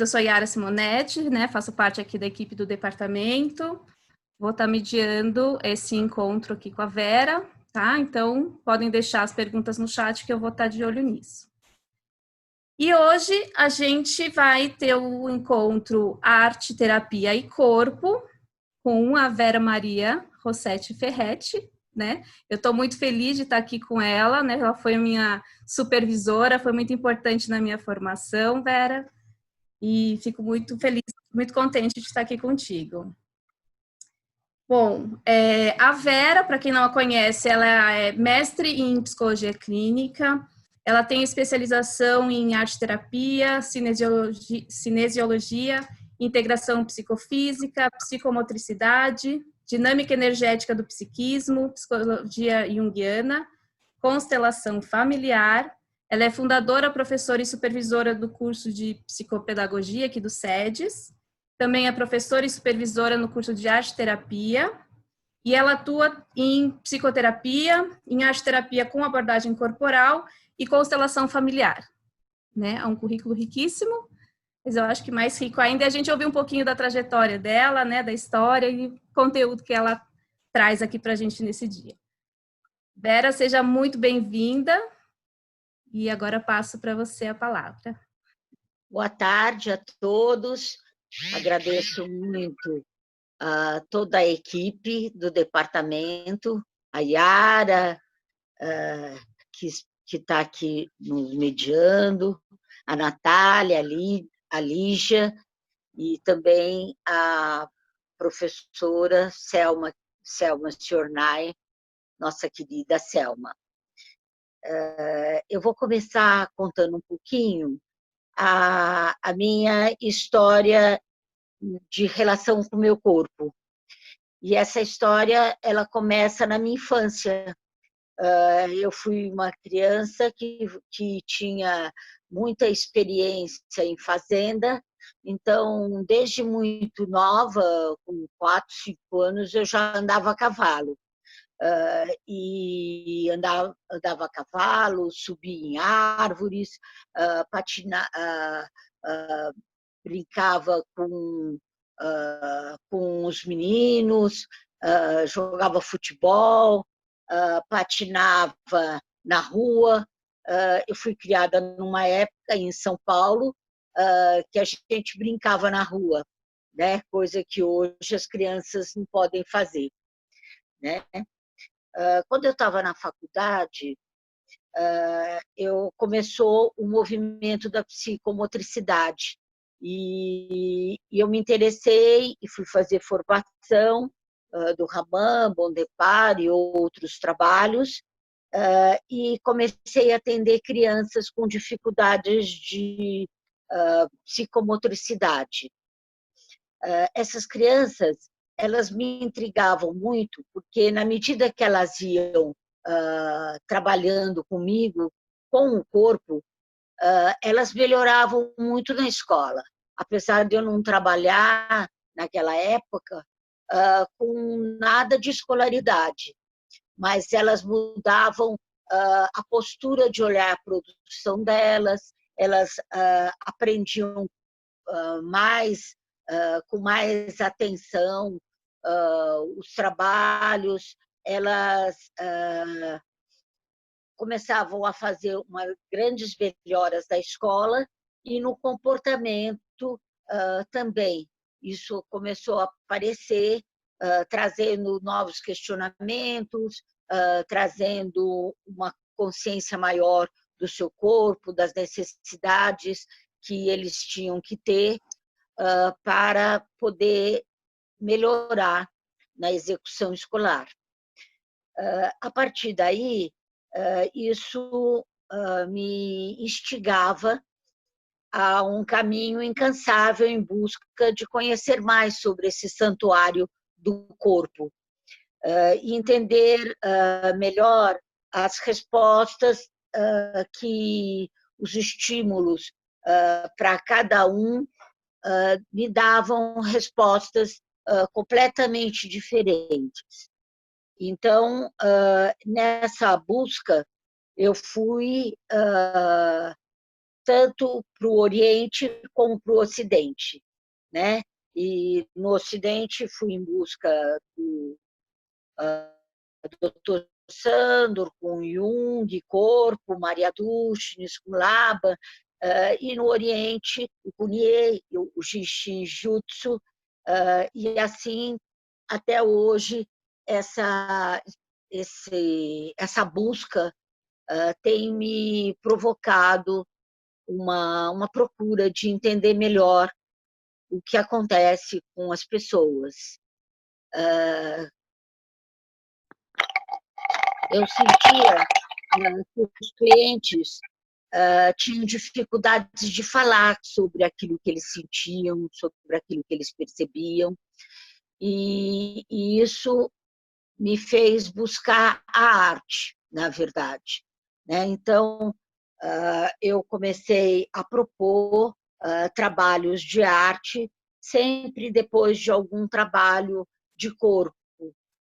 eu sou Yara Simonetti, né? Faço parte aqui da equipe do departamento. Vou estar mediando esse encontro aqui com a Vera, tá? Então, podem deixar as perguntas no chat que eu vou estar de olho nisso. E hoje a gente vai ter o encontro Arte, Terapia e Corpo com a Vera Maria Rossetti Ferretti, né? Eu estou muito feliz de estar aqui com ela, né? Ela foi minha supervisora, foi muito importante na minha formação, Vera, e fico muito feliz, muito contente de estar aqui contigo. Bom, a Vera, para quem não a conhece, ela é mestre em psicologia clínica, ela tem especialização em arte-terapia, cinesiologia, integração psicofísica, psicomotricidade, dinâmica energética do psiquismo, psicologia junguiana, constelação familiar. Ela é fundadora, professora e supervisora do curso de psicopedagogia aqui do SEDES. Também é professora e supervisora no curso de arte-terapia. E ela atua em psicoterapia, em arte-terapia com abordagem corporal e constelação familiar. Né? É um currículo riquíssimo, mas eu acho que mais rico ainda é a gente ouvir um pouquinho da trajetória dela, né, da história e conteúdo que ela traz aqui para a gente nesse dia. Vera, seja muito bem-vinda. E agora passo para você a palavra. Boa tarde a todos. Agradeço muito a toda a equipe do departamento, a Yara, que está aqui nos mediando, a Natália, a Lígia, e também a professora Selma Ciornai, nossa querida Selma. Eu vou começar contando um pouquinho a minha história de relação com o meu corpo. E essa história ela começa na minha infância. Eu fui uma criança que tinha muita experiência em fazenda, então, desde muito nova, com 4, 5 anos, eu já andava a cavalo. E andava a cavalo, subia em árvores, brincava com os meninos, jogava futebol, patinava na rua. Eu fui criada numa época em São Paulo que a gente brincava na rua, né? Coisa que hoje as crianças não podem fazer, né? Quando eu estava na faculdade, começou o movimento da psicomotricidade e eu me interessei e fui fazer formação do Raman, Bondepar e outros trabalhos, e comecei a atender crianças com dificuldades de psicomotricidade. Essas crianças, elas me intrigavam muito, porque na medida que elas iam trabalhando comigo, com o corpo, elas melhoravam muito na escola. Apesar de eu não trabalhar naquela época com nada de escolaridade, mas elas mudavam a postura de olhar a produção delas, elas aprendiam mais, com mais atenção os trabalhos, elas começavam a fazer grandes melhoras da escola e no comportamento também. Isso começou a aparecer, trazendo novos questionamentos, trazendo uma consciência maior do seu corpo, das necessidades que eles tinham que ter para poder melhorar na execução escolar. A partir daí, isso me instigava a um caminho incansável em busca de conhecer mais sobre esse santuário do corpo e entender melhor as respostas que os estímulos para cada um me davam respostas completamente diferentes. Então, nessa busca, eu fui tanto para o Oriente como para o Ocidente, né? E no Ocidente fui em busca do Dr. Sandor, com Jung, corpo, Maria Dushnis, com Laban, e no Oriente, o Kunie, o Shinjutsu, e assim, até hoje, essa busca tem me provocado uma procura de entender melhor o que acontece com as pessoas. Eu sentia que os clientes tinham dificuldades de falar sobre aquilo que eles sentiam, sobre aquilo que eles percebiam, e isso me fez buscar a arte, na verdade, né? Então, eu comecei a propor trabalhos de arte, sempre depois de algum trabalho de corpo,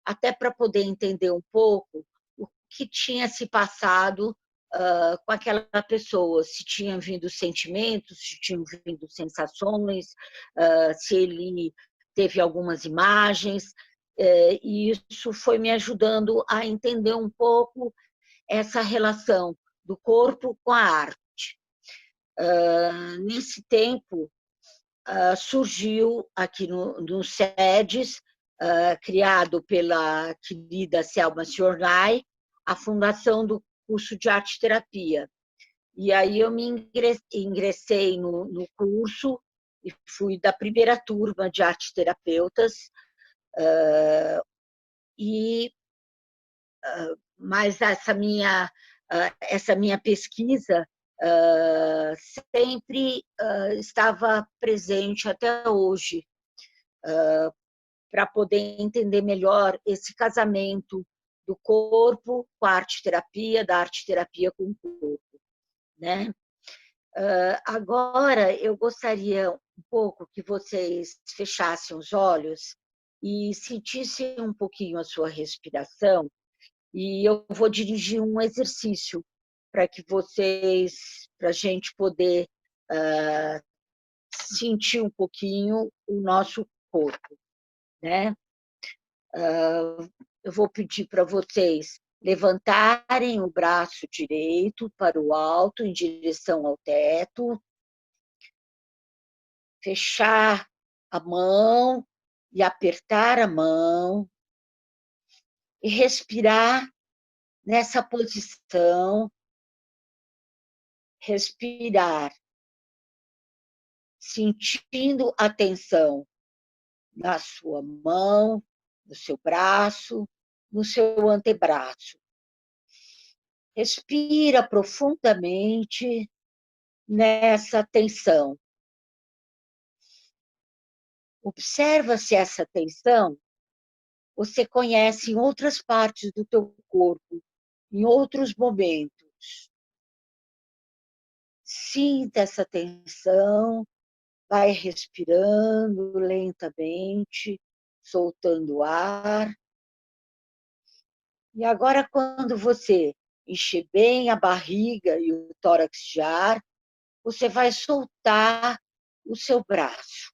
até para poder entender um pouco o que tinha se passado com aquela pessoa, se tinham vindo sentimentos, se tinham vindo sensações, se ele teve algumas imagens, e isso foi me ajudando a entender um pouco essa relação do corpo com a arte. Nesse tempo, surgiu aqui no SEDES, criado pela querida Selma Siornay, a fundação do curso de arte-terapia. E aí eu me ingressei no curso e fui da primeira turma de arte-terapeutas, mas essa minha pesquisa sempre estava presente até hoje, para poder entender melhor esse casamento do corpo com a arte-terapia, da arte-terapia com o corpo, né? Agora, eu gostaria um pouco que vocês fechassem os olhos e sentissem um pouquinho a sua respiração, e eu vou dirigir um exercício para que vocês, para a gente poder sentir um pouquinho o nosso corpo, né? Eu vou pedir para vocês levantarem o braço direito para o alto, em direção ao teto, fechar a mão e apertar a mão, e respirar nessa posição, respirar, sentindo a tensão na sua mão, no seu braço, no seu antebraço. Respira profundamente nessa tensão. Observa se essa tensão você conhece em outras partes do teu corpo, em outros momentos. Sinta essa tensão, vai respirando lentamente, soltando o ar. E agora, quando você encher bem a barriga e o tórax de ar, você vai soltar o seu braço.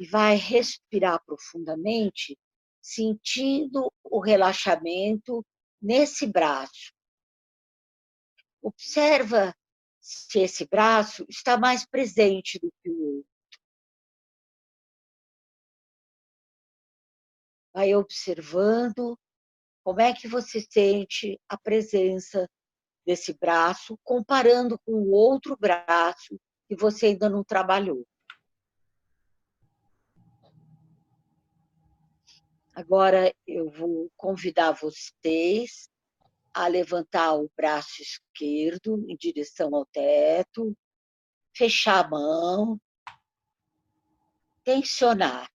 E vai respirar profundamente, sentindo o relaxamento nesse braço. Observa se esse braço está mais presente do que o outro. Vai observando como é que você sente a presença desse braço, comparando com o outro braço que você ainda não trabalhou. Agora eu vou convidar vocês a levantar o braço esquerdo em direção ao teto, fechar a mão, tensionar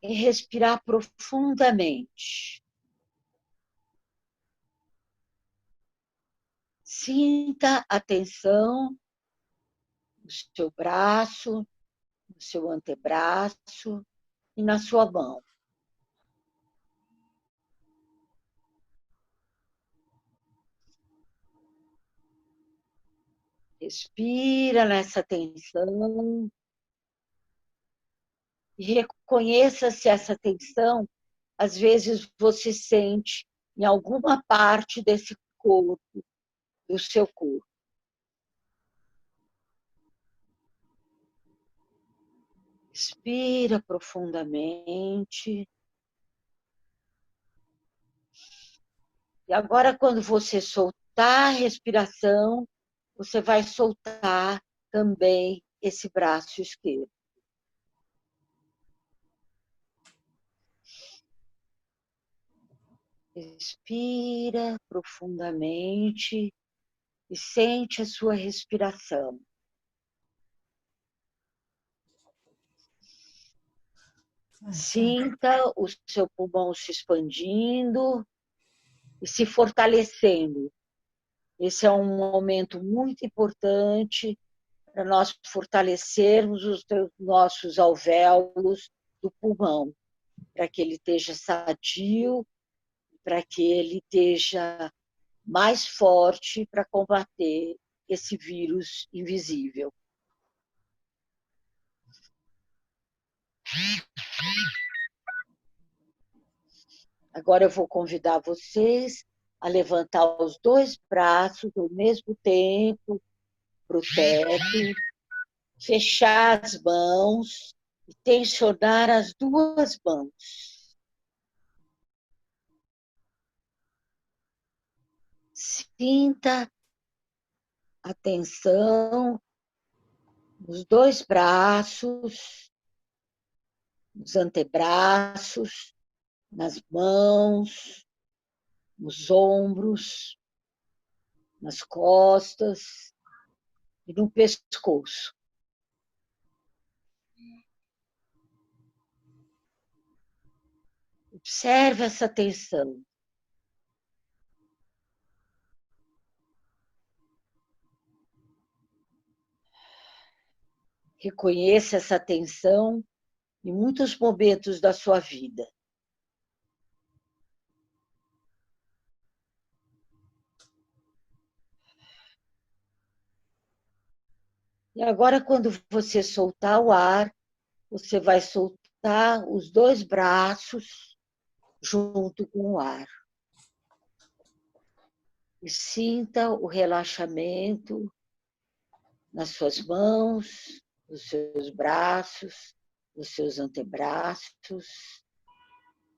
e respirar profundamente. Sinta a tensão no seu braço, no seu antebraço e na sua mão. Respira nessa tensão e reconheça se essa tensão, às vezes, você sente em alguma parte desse corpo, do seu corpo. Respira profundamente. E agora, quando você soltar a respiração, você vai soltar também esse braço esquerdo. Respira profundamente e sente a sua respiração. Sinta o seu pulmão se expandindo e se fortalecendo. Esse é um momento muito importante para nós fortalecermos os nossos alvéolos do pulmão, para que ele esteja sadio, para que ele esteja mais forte para combater esse vírus invisível. Agora eu vou convidar vocês a levantar os dois braços ao mesmo tempo para o teto, fechar as mãos e tensionar as duas mãos. Sinta a tensão nos dois braços, nos antebraços, nas mãos, nos ombros, nas costas e no pescoço. Observe essa tensão. Reconheça essa tensão em muitos momentos da sua vida. E agora, quando você soltar o ar, você vai soltar os dois braços junto com o ar. E sinta o relaxamento nas suas mãos, nos seus braços, nos seus antebraços,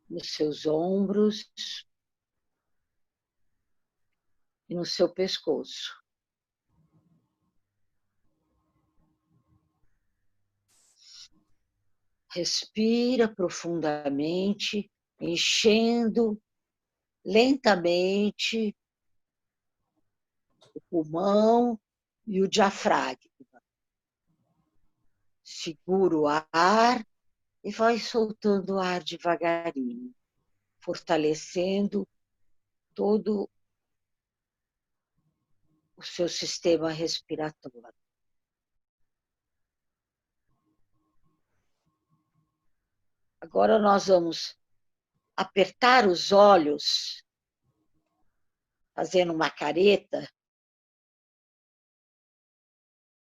nos seus ombros e no seu pescoço. Respira profundamente, enchendo lentamente o pulmão e o diafragma. Segura o ar e vai soltando o ar devagarinho, fortalecendo todo o seu sistema respiratório. Agora nós vamos apertar os olhos, fazendo uma careta,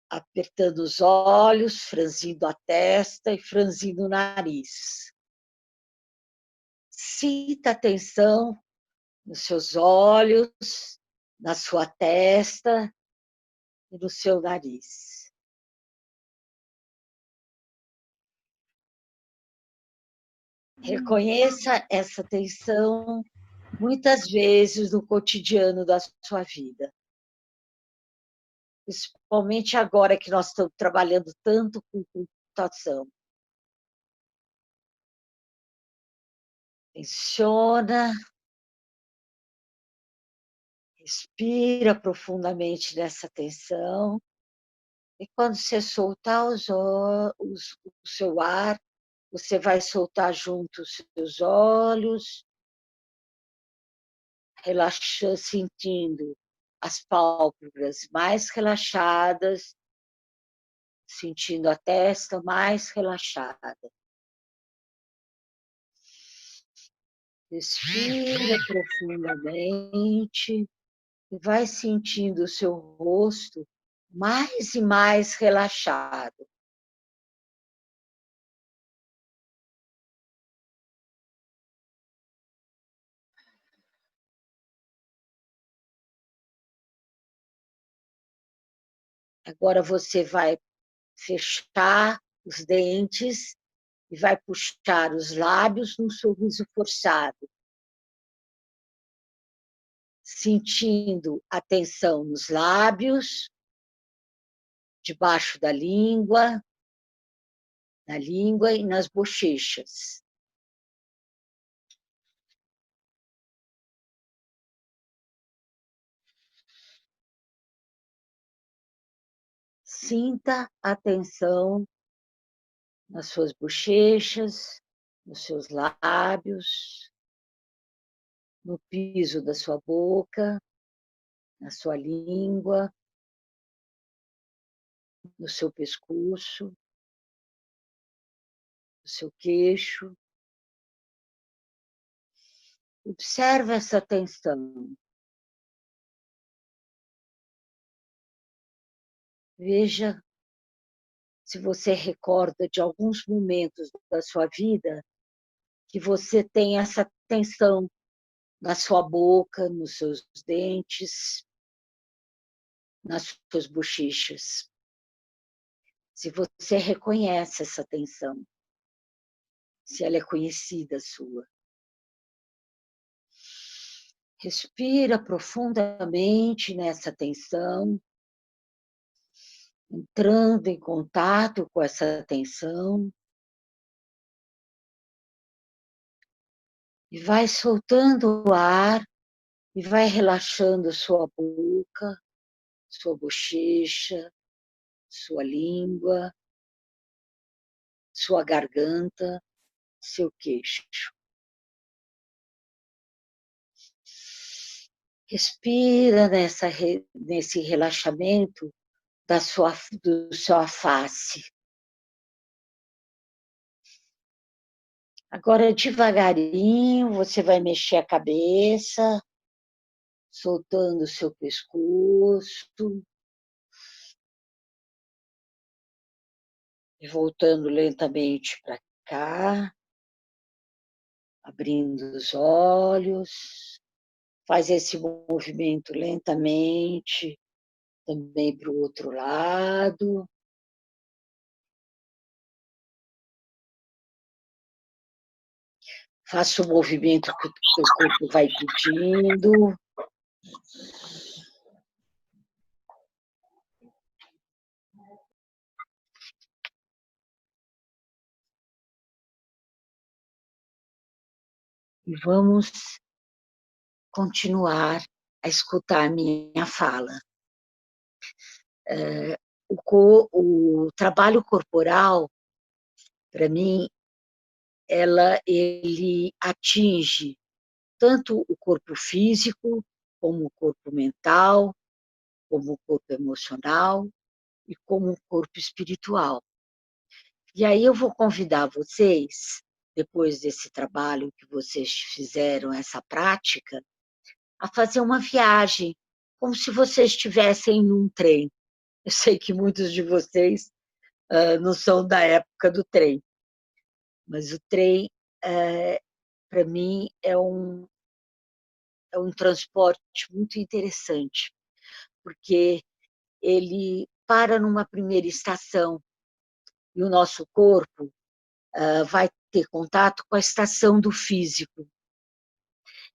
apertando os olhos, franzindo a testa e franzindo o nariz. Sinta a tensão nos seus olhos, na sua testa e no seu nariz. Reconheça essa tensão muitas vezes no cotidiano da sua vida. Principalmente agora que nós estamos trabalhando tanto com computação. Tensiona, respira profundamente nessa tensão, e quando você soltar o seu ar, você vai soltar junto os seus olhos, relaxando, sentindo as pálpebras mais relaxadas, sentindo a testa mais relaxada. Respira profundamente e vai sentindo o seu rosto mais e mais relaxado. Agora você vai fechar os dentes e vai puxar os lábios num sorriso forçado, sentindo a tensão nos lábios, debaixo da língua, na língua e nas bochechas. Sinta a tensão nas suas bochechas, nos seus lábios, no piso da sua boca, na sua língua, no seu pescoço, no seu queixo. Observe essa tensão. Veja se você recorda de alguns momentos da sua vida que você tem essa tensão na sua boca, nos seus dentes, nas suas bochechas. Se você reconhece essa tensão, se ela é conhecida sua. Respira profundamente nessa tensão, entrando em contato com essa tensão, e vai soltando o ar, e vai relaxando sua boca, sua bochecha, sua língua, sua garganta, seu queixo. Respira nesse relaxamento da sua face. Agora, devagarinho, você vai mexer a cabeça, soltando o seu pescoço, e voltando lentamente para cá, abrindo os olhos. Faz esse movimento lentamente, também para o outro lado. Faça o movimento que o seu corpo vai pedindo. E vamos continuar a escutar a minha fala. O trabalho corporal, para mim, ele atinge tanto o corpo físico, como o corpo mental, como o corpo emocional e como o corpo espiritual. E aí eu vou convidar vocês, depois desse trabalho que vocês fizeram, essa prática, a fazer uma viagem, como se vocês estivessem num trem. Eu sei que muitos de vocês não são da época do trem, mas o trem, para mim, é um transporte muito interessante, porque ele para numa primeira estação e o nosso corpo vai ter contato com a estação do físico.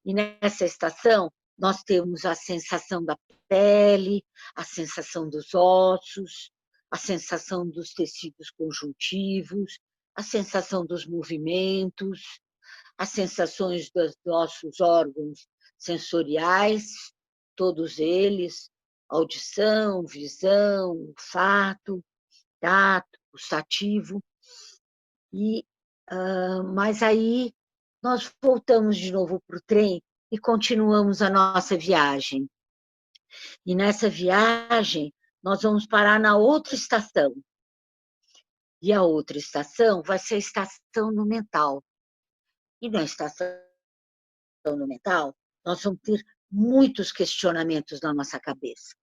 E nessa estação, nós temos a sensação da pele, a sensação dos ossos, a sensação dos tecidos conjuntivos, a sensação dos movimentos, as sensações dos nossos órgãos sensoriais, todos eles, audição, visão, olfato, tato, gustativo. Mas aí nós voltamos de novo para o trem e continuamos a nossa viagem. E nessa viagem, nós vamos parar na outra estação. E a outra estação vai ser a estação no mental. E na estação no mental, nós vamos ter muitos questionamentos na nossa cabeça.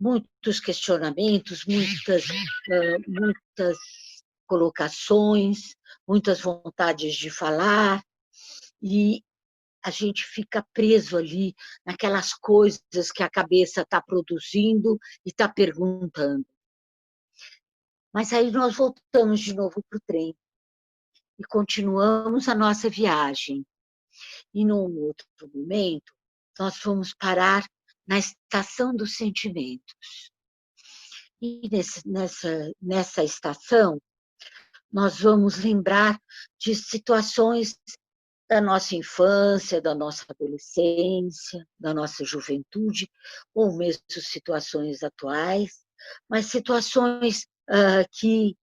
muitos questionamentos, muitas colocações, muitas vontades de falar, e a gente fica preso ali naquelas coisas que a cabeça está produzindo e está perguntando. Mas aí nós voltamos de novo para o trem e continuamos a nossa viagem. E num outro momento, nós vamos parar na estação dos sentimentos. E nessa estação, nós vamos lembrar de situações da nossa infância, da nossa adolescência, da nossa juventude, ou mesmo situações atuais, mas situações que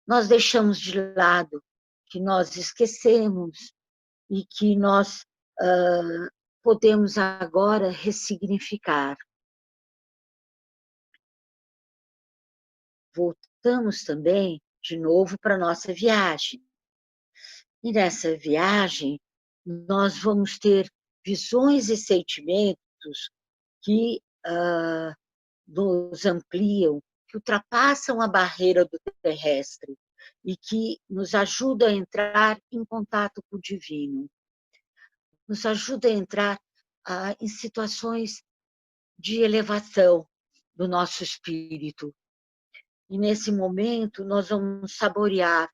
nós deixamos de lado, que nós esquecemos e que nós podemos agora ressignificar. Voltamos também, de novo, para a nossa viagem. E nessa viagem, nós vamos ter visões e sentimentos que nos ampliam, que ultrapassam a barreira do terrestre e que nos ajudam a entrar em contato com o divino, nos ajuda a entrar em situações de elevação do nosso espírito. E nesse momento nós vamos saborear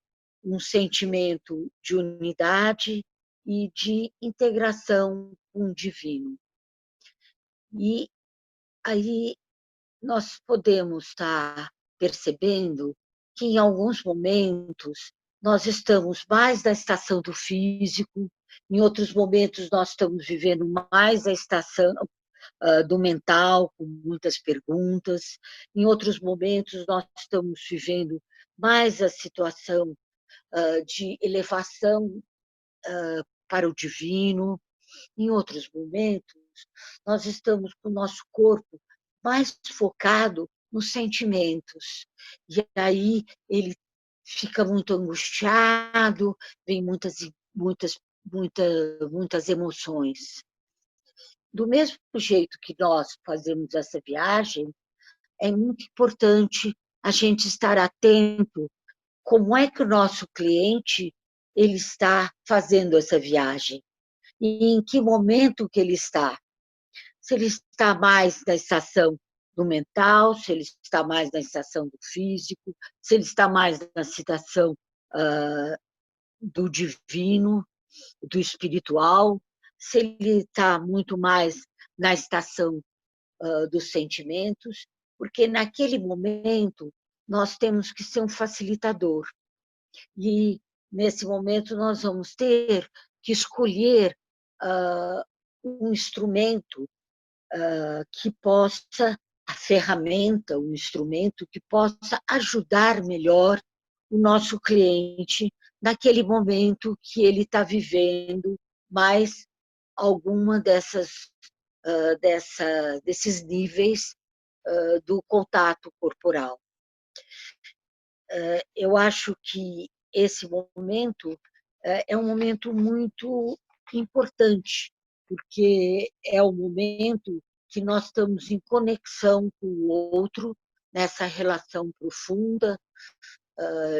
um sentimento de unidade e de integração com o divino. E aí nós podemos estar percebendo que em alguns momentos nós estamos mais na estação do físico, em outros momentos nós estamos vivendo mais a estação do mental, com muitas perguntas, em outros momentos nós estamos vivendo mais a situação de elevação para o divino, em outros momentos nós estamos com o nosso corpo mais focado nos sentimentos. E aí ele fica muito angustiado, vem muitas emoções. Do mesmo jeito que nós fazemos essa viagem, é muito importante a gente estar atento como é que o nosso cliente ele está fazendo essa viagem e em que momento que ele está. Se ele está mais na estação do mental, se ele está mais na estação do físico, se ele está mais na estação do divino, do espiritual, se ele está muito mais na estação dos sentimentos, porque naquele momento nós temos que ser um facilitador. E nesse momento nós vamos ter que escolher um instrumento que possa, a ferramenta, o instrumento que possa ajudar melhor o nosso cliente naquele momento que ele está vivendo mais alguma desses níveis do contato corporal. Eu acho que esse momento é um momento muito importante, porque é o momento que nós estamos em conexão com o outro, nessa relação profunda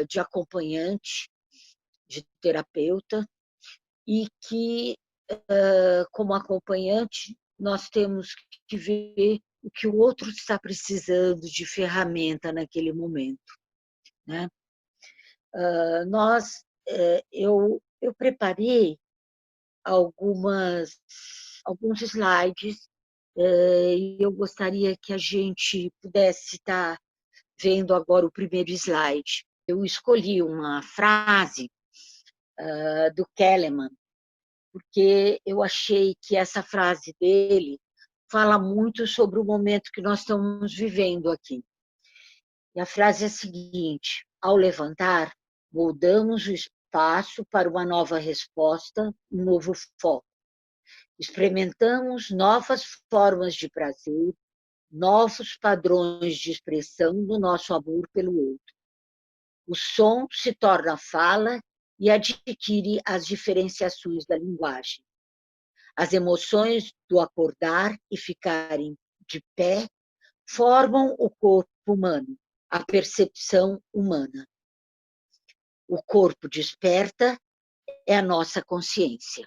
de acompanhante, de terapeuta, e que, como acompanhante, nós temos que ver o que o outro está precisando de ferramenta naquele momento, né? Eu preparei alguns slides e eu gostaria que a gente pudesse estar vendo agora o primeiro slide. Eu escolhi uma frase do Kelleman, porque eu achei que essa frase dele fala muito sobre o momento que nós estamos vivendo aqui. E a frase é a seguinte: ao levantar, moldamos o espaço para uma nova resposta, um novo foco. Experimentamos novas formas de prazer, novos padrões de expressão do nosso amor pelo outro. O som se torna fala e adquire as diferenciações da linguagem. As emoções do acordar e ficarem de pé formam o corpo humano, a percepção humana. O corpo desperta é a nossa consciência.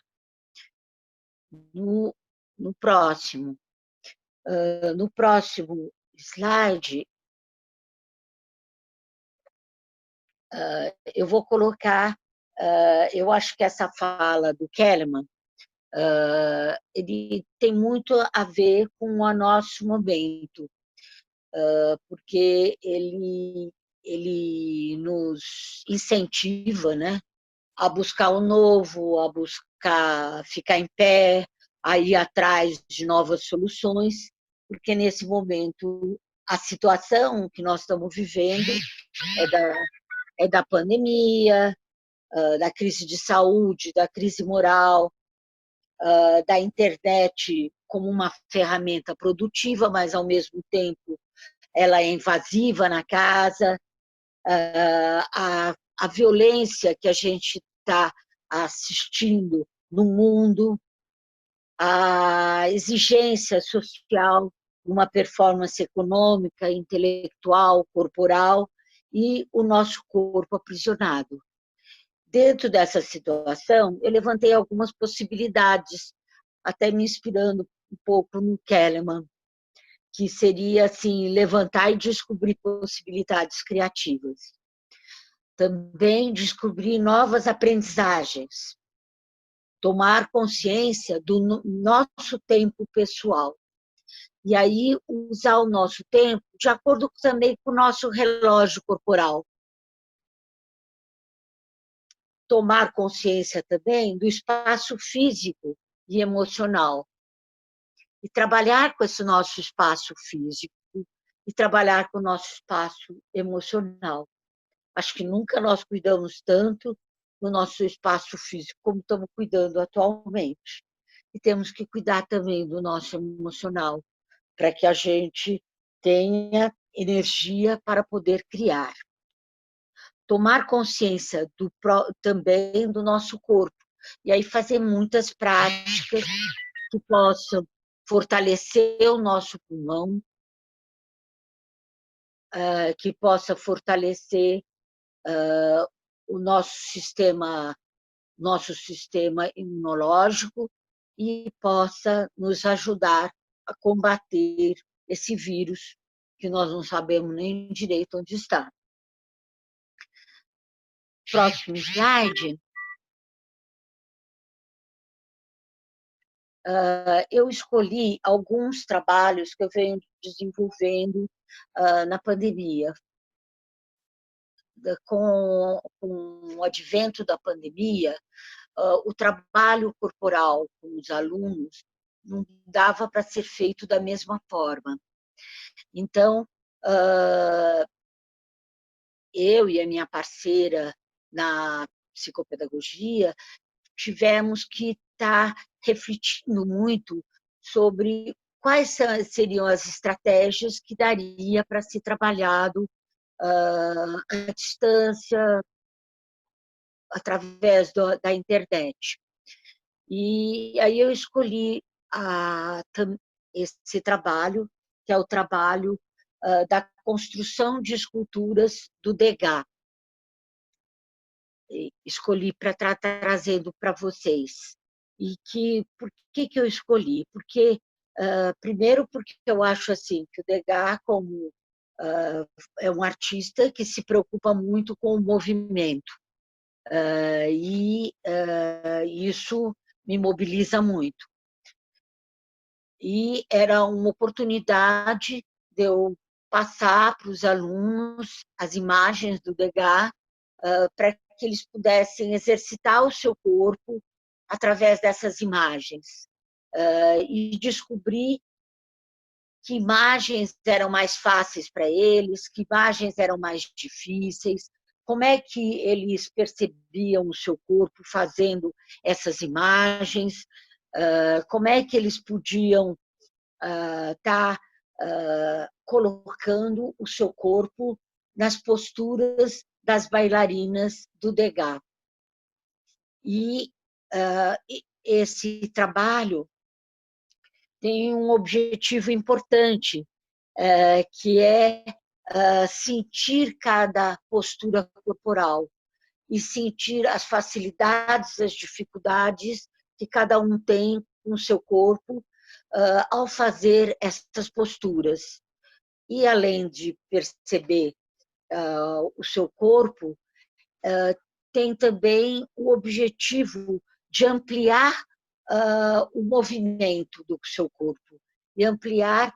No próximo slide, eu vou colocar, eu acho que essa fala do Kellerman, ele tem muito a ver com o nosso momento, porque ele nos incentiva, né, a buscar o novo, a buscar ficar em pé, a ir atrás de novas soluções, porque nesse momento a situação que nós estamos vivendo é da pandemia, da crise de saúde, da crise moral, da internet como uma ferramenta produtiva, mas ao mesmo tempo ela é invasiva na casa, a violência que a gente está assistindo no mundo, a exigência social, uma performance econômica, intelectual, corporal, e o nosso corpo aprisionado. Dentro dessa situação, eu levantei algumas possibilidades, até me inspirando um pouco no Kellerman, que seria assim, levantar e descobrir possibilidades criativas. Também descobrir novas aprendizagens, tomar consciência do nosso tempo pessoal. E aí usar o nosso tempo de acordo também com o nosso relógio corporal. Tomar consciência também do espaço físico e emocional. E trabalhar com esse nosso espaço físico e trabalhar com o nosso espaço emocional. Acho que nunca nós cuidamos tanto do nosso espaço físico como estamos cuidando atualmente. E temos que cuidar também do nosso emocional, para que a gente tenha energia para poder criar. Tomar consciência também do nosso corpo, e aí fazer muitas práticas que possam fortalecer o nosso pulmão, que possa fortalecer o nosso sistema imunológico e possa nos ajudar a combater esse vírus que nós não sabemos nem direito onde está. Próximo slide. Eu escolhi alguns trabalhos que eu venho desenvolvendo na pandemia. Com o advento da pandemia, o trabalho corporal com os alunos não dava para ser feito da mesma forma. Então, eu e a minha parceira na psicopedagogia tivemos que estar refletindo muito sobre quais seriam as estratégias que daria para ser trabalhado à distância, através da internet. E aí eu escolhi esse trabalho, que é o trabalho da construção de esculturas do Degas. Escolhi para estar trazendo para vocês. E por que eu escolhi? Porque, primeiro, porque eu acho assim, que o Degas, como é um artista que se preocupa muito com o movimento, e isso me mobiliza muito. E era uma oportunidade de eu passar para os alunos as imagens do Degas, para que eles pudessem exercitar o seu corpo através dessas imagens, e descobrir que imagens eram mais fáceis para eles, que imagens eram mais difíceis, como é que eles percebiam o seu corpo fazendo essas imagens, como é que eles podiam estar colocando o seu corpo nas posturas das bailarinas do Degas. E esse trabalho tem um objetivo importante, que é sentir cada postura corporal e sentir as facilidades, as dificuldades que cada um tem com o seu corpo ao fazer essas posturas. E além de perceber o seu corpo, tem também o objetivo de ampliar o movimento do seu corpo e ampliar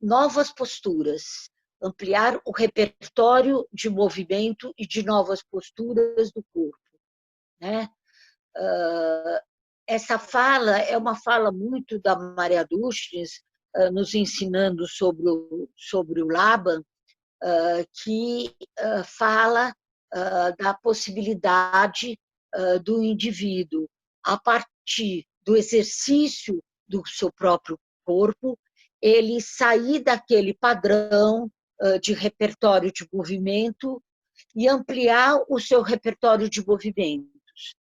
novas posturas, ampliar o repertório de movimento e de novas posturas do corpo, né? Essa fala é uma fala muito da Maria Dushnes, nos ensinando sobre o Laban, que fala da possibilidade do indivíduo, a partir do exercício do seu próprio corpo, ele sair daquele padrão de repertório de movimento e ampliar o seu repertório de movimentos,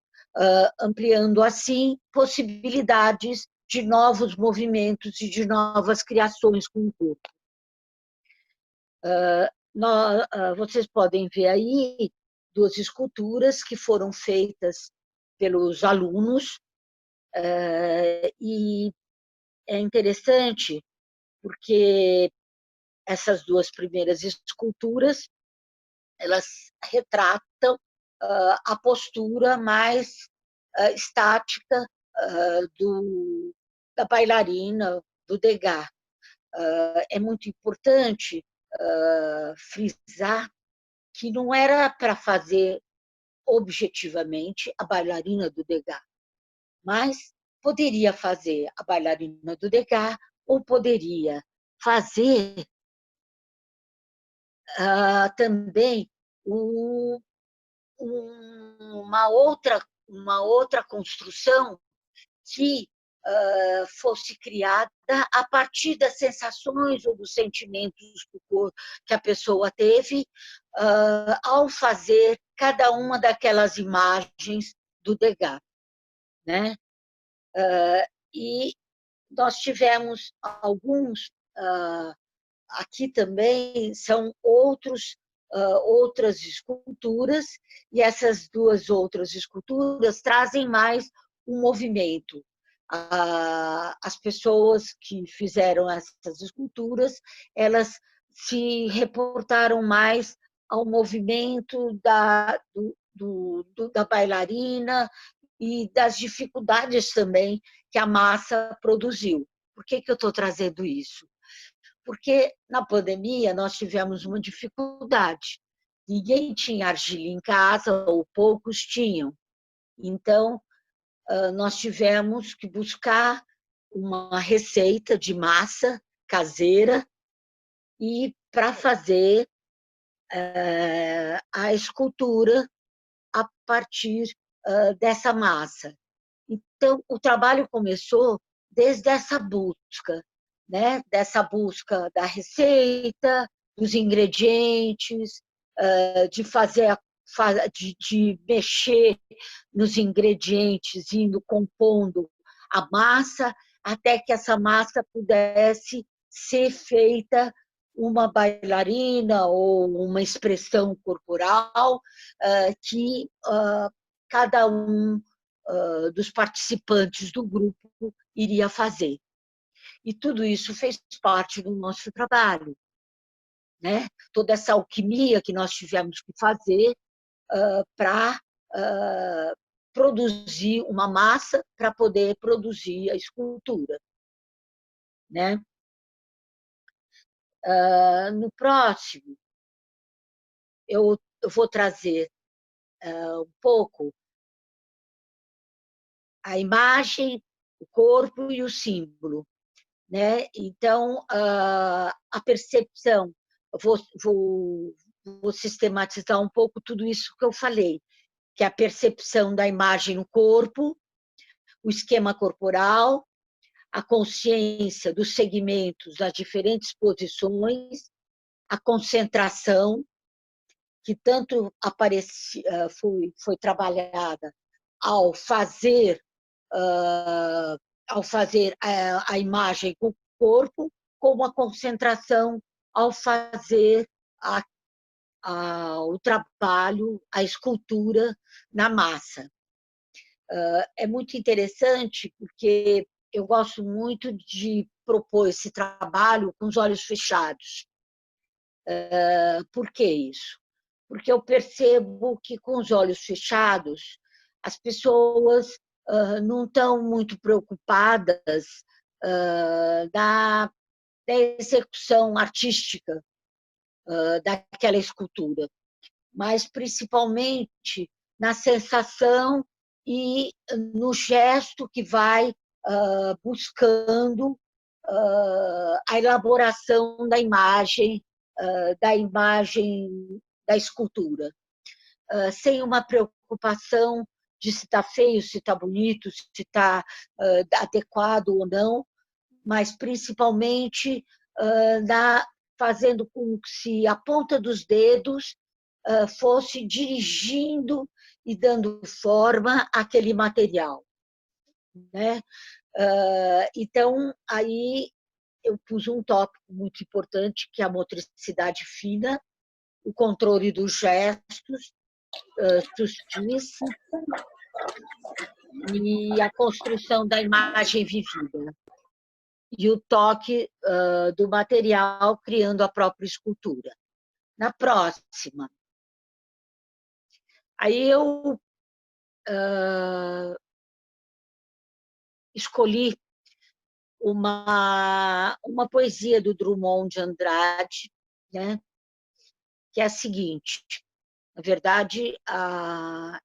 ampliando assim possibilidades de novos movimentos e de novas criações com o corpo. Vocês podem ver aí duas esculturas que foram feitas pelos alunos, e é interessante porque essas duas primeiras esculturas elas retratam a postura mais estática da bailarina, do Degas. É muito importante frisar que não era para fazer objetivamente a bailarina do Degas, mas poderia fazer a bailarina do Degas ou poderia fazer também uma outra construção que fosse criada a partir das sensações ou dos sentimentos que a pessoa teve ao fazer cada uma daquelas imagens do Degas, né? E nós tivemos alguns aqui também são outras esculturas, e essas duas outras esculturas trazem mais um movimento. As pessoas que fizeram essas esculturas, elas se reportaram mais ao movimento da bailarina e das dificuldades também que a massa produziu. Por que eu estou trazendo isso? Porque na pandemia nós tivemos uma dificuldade. Ninguém tinha argila em casa, ou poucos tinham. Então, nós tivemos que buscar uma receita de massa caseira e para fazer a escultura a partir dessa massa. Então, o trabalho começou desde essa busca, né? Dessa busca da receita, dos ingredientes, de fazer, de mexer nos ingredientes, indo compondo a massa, até que essa massa pudesse ser feita uma bailarina ou uma expressão corporal que cada um dos participantes do grupo iria fazer. E tudo isso fez parte do nosso trabalho, né? Toda essa alquimia que nós tivemos que fazer para produzir uma massa para poder produzir a escultura, né? No próximo, eu vou trazer um pouco a imagem, o corpo e o símbolo, né? Então, a percepção, vou sistematizar um pouco tudo isso que eu falei, que é a percepção da imagem no corpo, o esquema corporal, a consciência dos segmentos das diferentes posições, a concentração, que tanto foi trabalhada ao fazer a imagem com o corpo, como a concentração ao fazer o trabalho, a escultura na massa. É muito interessante porque eu gosto muito de propor esse trabalho com os olhos fechados. Por que isso? Porque eu percebo que com os olhos fechados as pessoas não estão muito preocupadas da execução artística daquela escultura, mas principalmente na sensação e no gesto que vai buscando a elaboração da imagem da escultura, sem uma preocupação de se está feio, se está bonito, se está adequado ou não, mas principalmente fazendo com que se a ponta dos dedos fosse dirigindo e dando forma àquele material, né? Então, aí eu pus um tópico muito importante, que é a motricidade fina, o controle dos gestos sutis e a construção da imagem vivida. E o toque do material criando a própria escultura. Na próxima, aí eu escolhi uma poesia do Drummond de Andrade, né, que é a seguinte. Na verdade,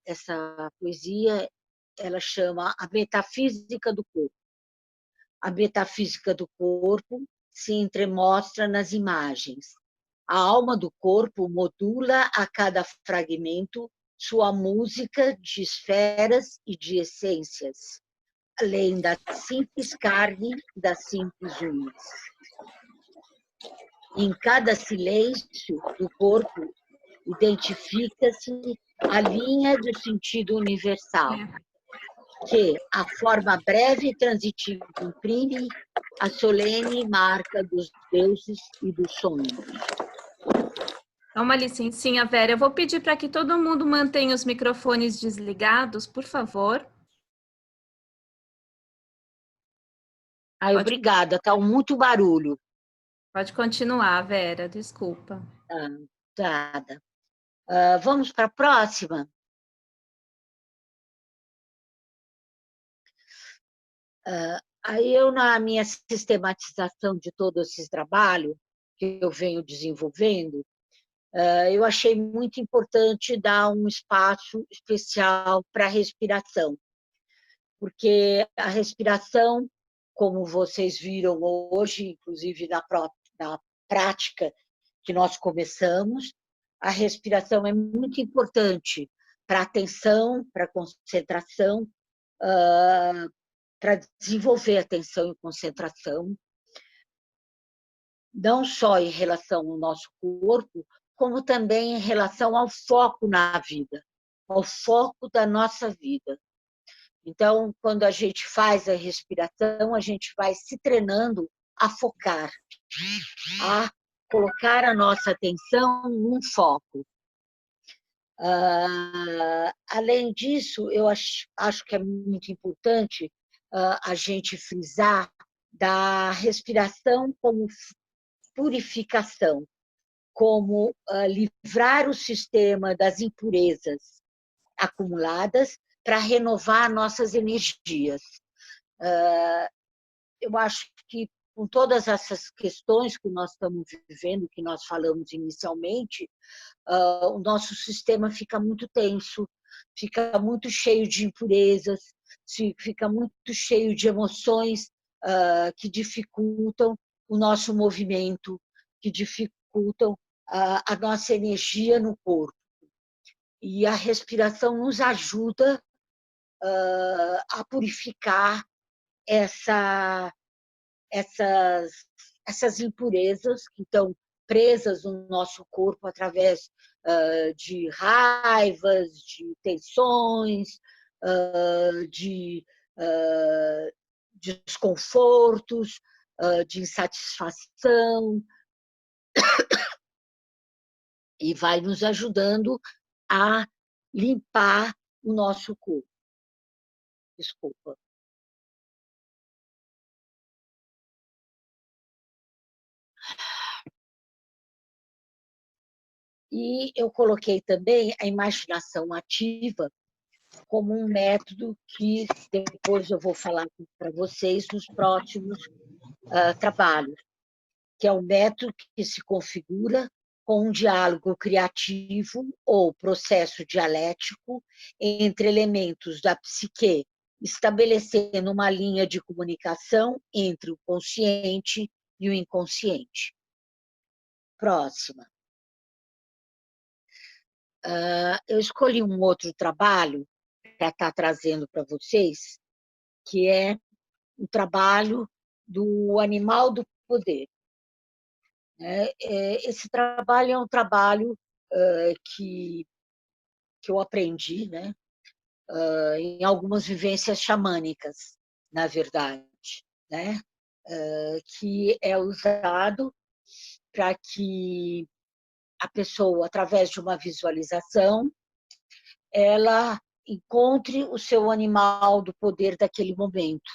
essa poesia ela chama A Metafísica do Corpo. A metafísica do corpo se entremostra nas imagens. A alma do corpo modula a cada fragmento sua música de esferas e de essências, além da simples carne e das simples unhas. Em cada silêncio do corpo identifica-se a linha do sentido universal, que a forma breve e transitiva imprime a solene marca dos deuses e dos sonhos. Dá uma licencinha, Vera. Eu vou pedir para que todo mundo mantenha os microfones desligados, por favor. Ai, obrigada, está muito barulho. Pode continuar, Vera, desculpa. Nada. Vamos para a próxima? Aí eu, na minha sistematização de todo esse trabalho que eu venho desenvolvendo, eu achei muito importante dar um espaço especial para a respiração, porque a respiração, como vocês viram hoje, inclusive na prática que nós começamos, a respiração é muito importante para a atenção, para a concentração, para desenvolver atenção e concentração, não só em relação ao nosso corpo, como também em relação ao foco na vida, ao foco da nossa vida. Então, quando a gente faz a respiração, a gente vai se treinando a focar, a colocar a nossa atenção num foco. Além disso, eu acho que é muito importante a gente frisar da respiração como purificação, como livrar o sistema das impurezas acumuladas para renovar nossas energias. Eu acho que com todas essas questões que nós estamos vivendo, que nós falamos inicialmente, o nosso sistema fica muito tenso, fica muito cheio de impurezas, fica muito cheio de emoções que dificultam o nosso movimento, que dificultam a nossa energia no corpo. E a respiração nos ajuda a purificar essas impurezas que estão presas no nosso corpo através de raivas, de tensões, de desconfortos, de insatisfação, e vai nos ajudando a limpar o nosso corpo. Desculpa. E eu coloquei também a imaginação ativa como um método que depois eu vou falar para vocês nos próximos trabalhos, que é um método que se configura com um diálogo criativo ou processo dialético entre elementos da psique, estabelecendo uma linha de comunicação entre o consciente e o inconsciente. Próxima. Eu escolhi um outro trabalho para estar trazendo para vocês, que é o trabalho do animal do poder. Esse trabalho é um trabalho que eu aprendi, né, em algumas vivências xamânicas, na verdade, né, que é usado para que a pessoa, através de uma visualização, ela encontre o seu animal do poder daquele momento,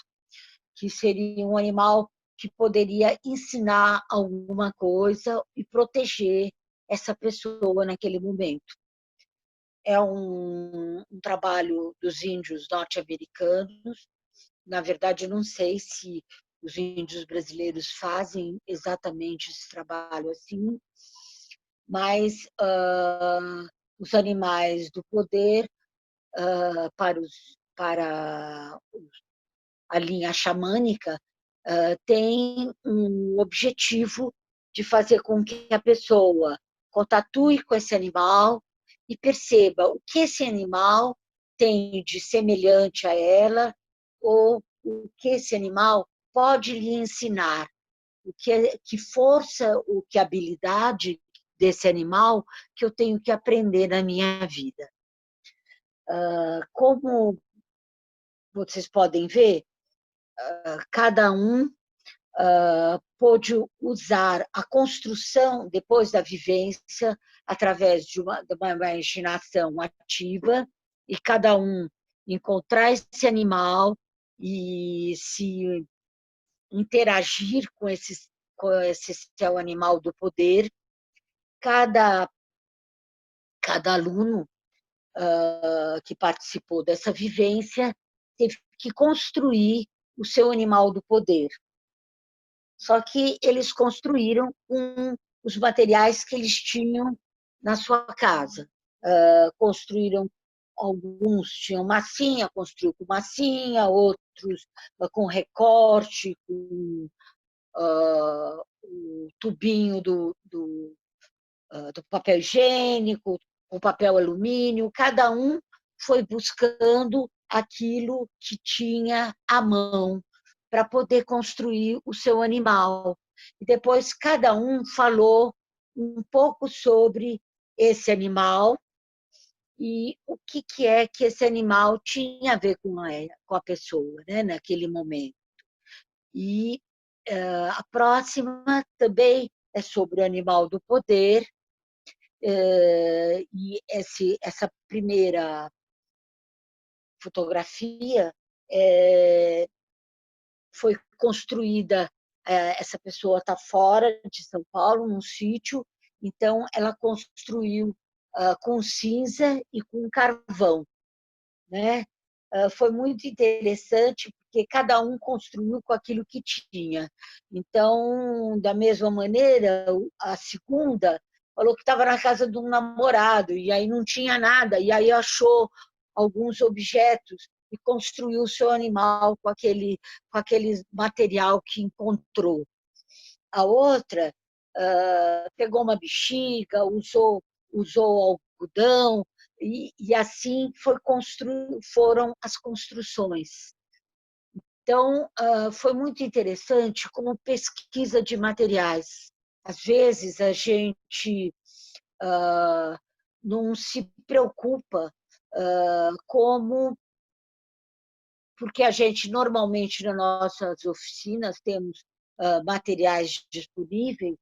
que seria um animal que poderia ensinar alguma coisa e proteger essa pessoa naquele momento. É um trabalho dos índios norte-americanos. Na verdade, não sei se os índios brasileiros fazem exatamente esse trabalho assim, mas os animais do poder para a linha xamânica tem um objetivo de fazer com que a pessoa contatue com esse animal e perceba o que esse animal tem de semelhante a ela ou o que esse animal pode lhe ensinar, que força, que habilidade desse animal que eu tenho que aprender na minha vida. Como vocês podem ver, cada um pôde usar a construção, depois da vivência, através de uma imaginação ativa, e cada um encontrar esse animal e se interagir com esse seu animal do poder. Cada aluno que participou dessa vivência teve que construir o seu animal do poder. Só que eles construíram com os materiais que eles tinham na sua casa. Construíram, alguns tinham massinha, construiu com massinha, outros com recorte, com o tubinho do papel higiênico, com papel alumínio. Cada um foi buscando aquilo que tinha à mão para poder construir o seu animal. E depois cada um falou um pouco sobre esse animal e o que é que esse animal tinha a ver com a pessoa, né, naquele momento. E a próxima também é sobre o animal do poder, e essa primeira fotografia foi construída, essa pessoa está fora de São Paulo, num sítio, então ela construiu com cinza e com carvão, né? Foi muito interessante, porque cada um construiu com aquilo que tinha. Então, da mesma maneira, a segunda falou que estava na casa de um namorado, e aí não tinha nada, e aí achou alguns objetos e construiu o seu animal com aquele material que encontrou. A outra pegou uma bexiga, usou algodão, e assim foram as construções. Então, foi muito interessante como pesquisa de materiais. Às vezes, a gente não se preocupa porque a gente, normalmente, nas nossas oficinas, temos materiais disponíveis,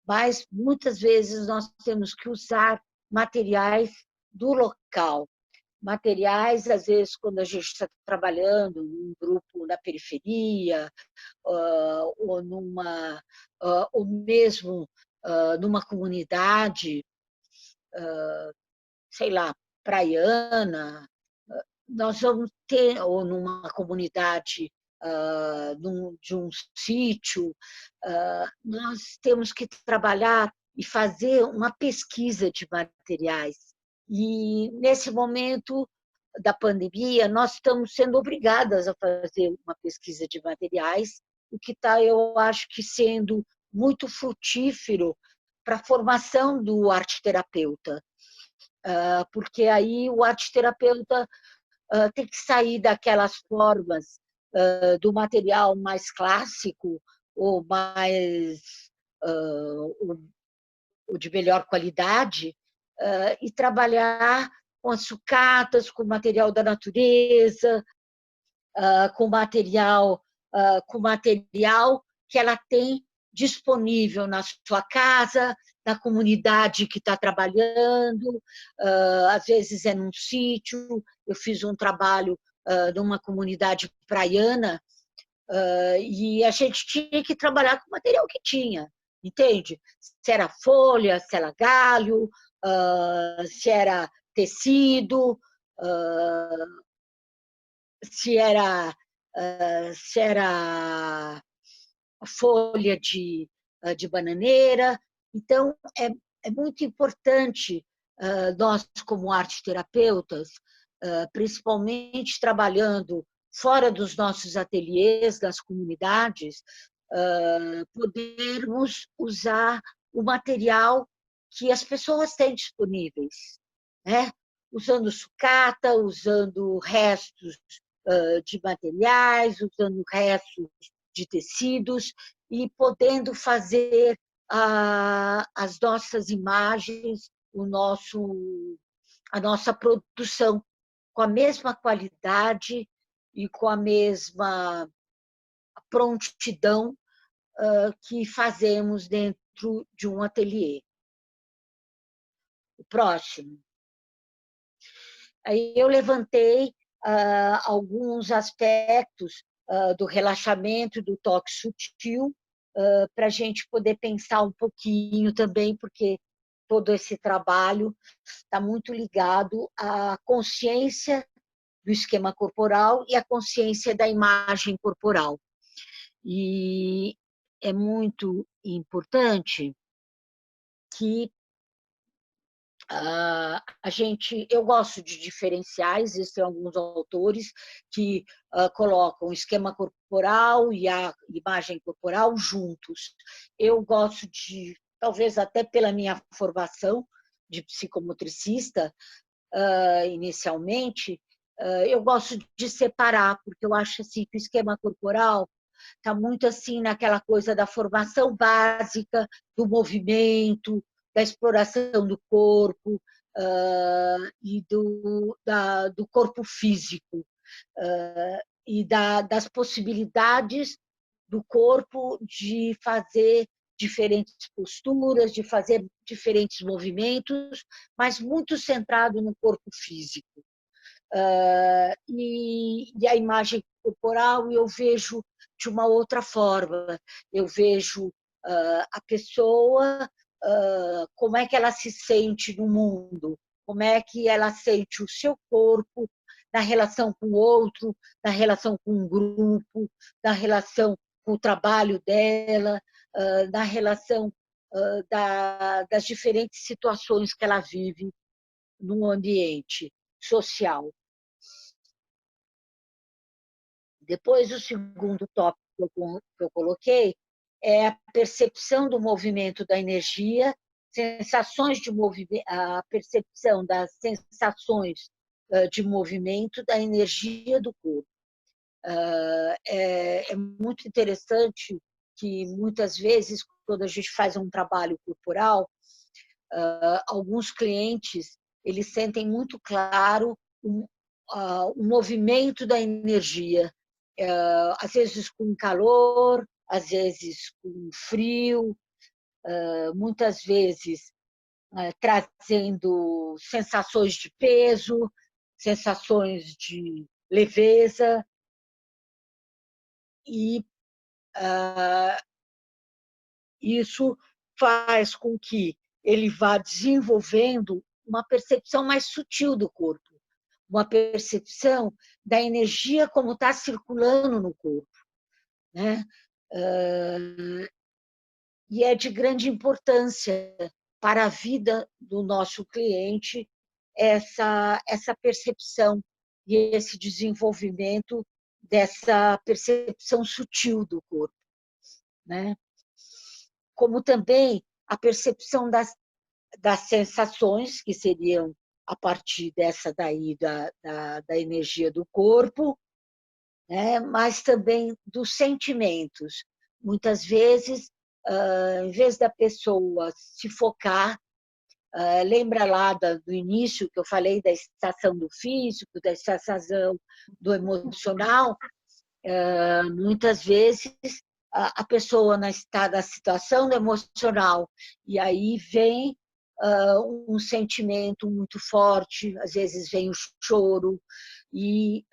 mas muitas vezes nós temos que usar materiais do local. Materiais, às vezes, quando a gente está trabalhando num grupo na periferia, ou mesmo numa comunidade, sei lá, praiana, nós vamos ter, ou numa comunidade de um sítio, nós temos que trabalhar e fazer uma pesquisa de materiais. E, nesse momento da pandemia, nós estamos sendo obrigadas a fazer uma pesquisa de materiais, o que está, eu acho que, sendo muito frutífero para a formação do arte-terapeuta, porque aí o arte-terapeuta tem que sair daquelas formas do material mais clássico ou mais ou de melhor qualidade e trabalhar com as sucatas, com material da natureza, com material que ela tem disponível na sua casa, na comunidade que está trabalhando, às vezes é num sítio. Eu fiz um trabalho numa comunidade praiana e a gente tinha que trabalhar com o material que tinha, entende? Se era folha, se era galho, se era tecido, se era folha de bananeira. Então, é muito importante nós, como arte-terapeutas, principalmente trabalhando fora dos nossos ateliês, das comunidades, podermos usar o material que as pessoas têm disponíveis, né? Usando sucata, usando restos de materiais, usando restos de tecidos e podendo fazer as nossas imagens, a nossa produção com a mesma qualidade e com a mesma prontidão que fazemos dentro de um ateliê. O próximo. Aí eu levantei alguns aspectos do relaxamento e do toque sutil para a gente poder pensar um pouquinho também, porque todo esse trabalho está muito ligado à consciência do esquema corporal e à consciência da imagem corporal. E é muito importante que eu gosto de diferenciar. Existem alguns autores que colocam o esquema corporal e a imagem corporal juntos. Eu gosto de, talvez até pela minha formação de psicomotricista, inicialmente, eu gosto de separar, porque eu acho assim, que o esquema corporal está muito assim naquela coisa da formação básica, do movimento, da exploração do corpo e do corpo físico e das possibilidades do corpo de fazer diferentes posturas, de fazer diferentes movimentos, mas muito centrado no corpo físico. E a imagem corporal eu vejo de uma outra forma. Eu vejo a pessoa, como é que ela se sente no mundo, como é que ela sente o seu corpo na relação com o outro, na relação com um grupo, na relação com o trabalho dela, na relação das diferentes situações que ela vive no ambiente social. Depois, o segundo tópico que eu coloquei é a percepção do movimento da energia, sensações de movimento, a percepção das sensações de movimento da energia do corpo. É muito interessante que, muitas vezes, quando a gente faz um trabalho corporal, alguns clientes eles sentem muito claro o movimento da energia, às vezes com calor, às vezes com frio, muitas vezes trazendo sensações de peso, sensações de leveza, e isso faz com que ele vá desenvolvendo uma percepção mais sutil do corpo, uma percepção da energia como está circulando no corpo, né? E é de grande importância para a vida do nosso cliente essa percepção e esse desenvolvimento dessa percepção sutil do corpo, né? Como também a percepção das sensações, que seriam a partir dessa daí da energia do corpo, né? Mas também dos sentimentos. Muitas vezes, em vez da pessoa se focar, lembra lá do início que eu falei da estação do físico, da estação do emocional, muitas vezes a pessoa está na situação do emocional e aí vem um sentimento muito forte, às vezes vem o choro, e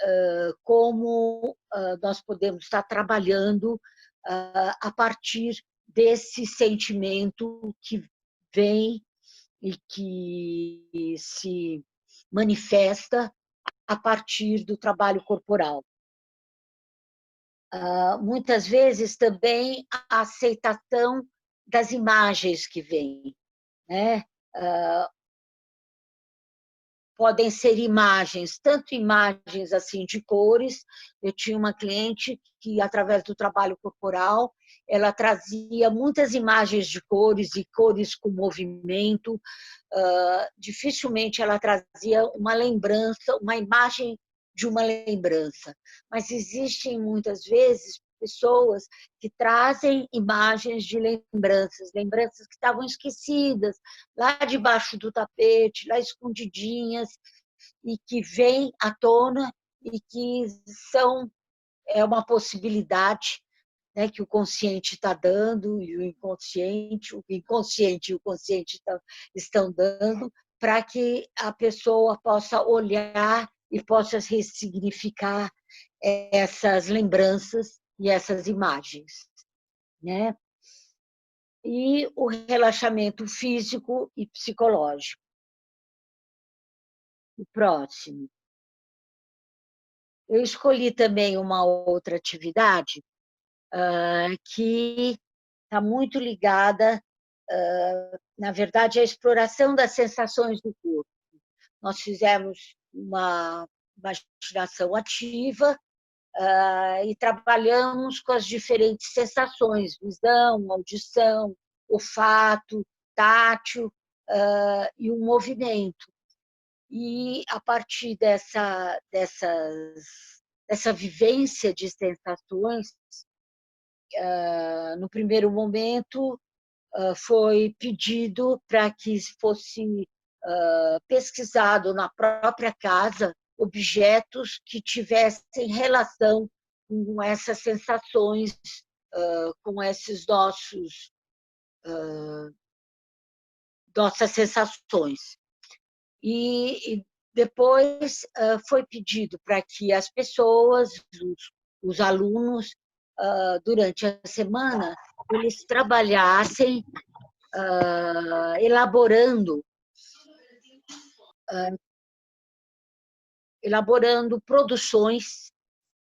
como nós podemos estar trabalhando a partir desse sentimento que vem e que se manifesta a partir do trabalho corporal. Muitas vezes também a aceitação das imagens que vêm, né? Podem ser imagens, tanto imagens assim de cores. Eu tinha uma cliente que, através do trabalho corporal, ela trazia muitas imagens de cores e cores com movimento. Dificilmente ela trazia uma lembrança, uma imagem de uma lembrança, mas existem muitas vezes pessoas que trazem imagens de lembranças, lembranças que estavam esquecidas, lá debaixo do tapete, lá escondidinhas, e que vêm à tona e que é uma possibilidade, né, que o consciente está dando e o inconsciente e o consciente estão dando, para que a pessoa possa olhar e possa ressignificar essas lembranças e essas imagens, né? E o relaxamento físico e psicológico. O próximo. Eu escolhi também uma outra atividade que está muito ligada, na verdade, à exploração das sensações do corpo. Nós fizemos uma imaginação ativa e trabalhamos com as diferentes sensações, visão, audição, olfato, tátil e o movimento. E, a partir dessa vivência de sensações, no primeiro momento, foi pedido para que fosse pesquisado na própria casa objetos que tivessem relação com essas sensações, com esses nossas sensações. E depois foi pedido para que as pessoas, os alunos, durante a semana, eles trabalhassem elaborando produções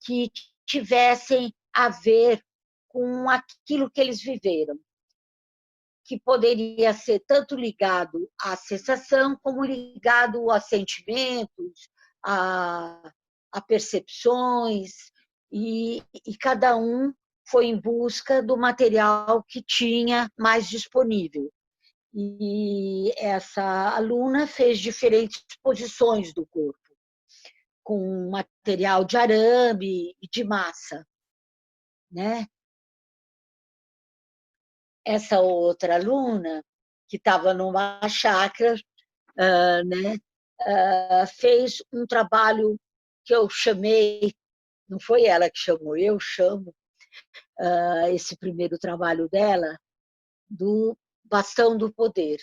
que tivessem a ver com aquilo que eles viveram, que poderia ser tanto ligado à sensação, como ligado a sentimentos, a percepções, e cada um foi em busca do material que tinha mais disponível. E essa aluna fez diferentes posições do corpo, com material de arame e de massa, né? Essa outra aluna, que estava numa chácara, né, fez um trabalho que eu chamei, não foi ela que chamou, eu chamo, esse primeiro trabalho dela, do Bastão do Poder,